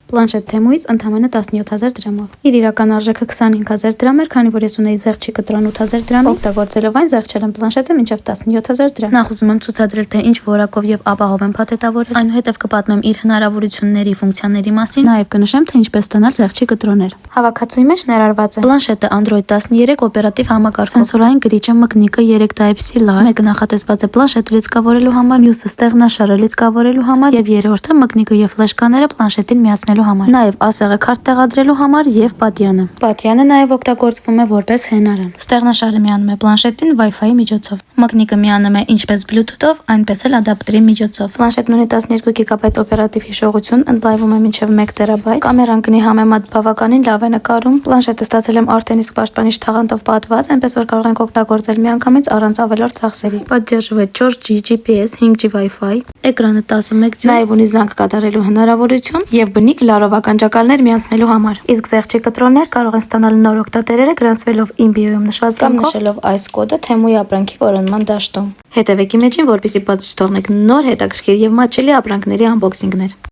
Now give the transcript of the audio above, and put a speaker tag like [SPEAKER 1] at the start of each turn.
[SPEAKER 1] Պլանշետ Թեմուից ընդամենը 17,000 դրամով։ Իր իրական արժեքը 25,000 դրամ էր, քանի որ ես ունեի զեղչի կտրոն 8,000 դրամի, օգտագործելով այն զեղչել եմ պլանշետը մինչև 17,000 դրամ։ Նախ ուզում եմ ցուցադրել, թե ինչ որակով եւ ապահով եմ փաթեթավորել, այնուհետև կպատմեմ իր հնարավորությունների, ֆունկցիաների մասին, նաեւ կնշեմ, թե ինչպես ստանալ զեղչի կտրոներ։ Հավաքածուի մեջ ներառված է պլանշետը Android 13 օպերատիվ համակարգով, սենսորային գրիչը, մկնիկը, 3 Type-C լար, մեկը նախատեսված է պլանշետը լիցքավորելու համար, մյուսը ստեղնաշարը լիցքավորելու համար եւ երրորդը մկնիկը եւ ֆլեշկաները պլանշետին միացնելու համար։ Նաեւ ասեղը քարտ տեղադրելու համար եւ պատյանը։ Պատյանը նաեւ օգտագործվում է որպես հենարան։ Ստեղնաշարը միանում է պլանշետին Wi-Fi-ի միջոցով։ Մկնիկը միանում է ինչպես Bluetooth-ով, այնպես էլ ադապտերի միջոցով։ Պլանշետն ունի 12 GB օպերատիվ հիշողություն, ընդլայնվում է մինչև 1 TB։ Կամերան կնի համեմատ բավականին լավ է նկարում։ Պլանշետը ստացել եմ արդեն իսկ պաշտպանիչ թաղանթով պատված, այնպես որ կարող ենք օգտագործել միանգամից առանց ավելորդ ծախսերի։ Պատճառով է 4G GPS, 5G Wi-Fi, էկրանը 11 դյույմ, նաև ունի զանգ կատարելու հնարավորություն եւ բնիկ լարով ականջակալներ միացնելու համար։ Իսկ զեղչի կտրոններ կարող են ստանալ նոր օգտատերերը գրանցվելով իմ բիոյում նշված կամ նշելով այս կոդը Թեմուի ապրանքի որոնման դաշտում։ Հետևեք իմիջին, որպեսզի բաց չթողնեք նոր հետաքրքիր եւ մատչելի ապրանքների անբոքսինգներ։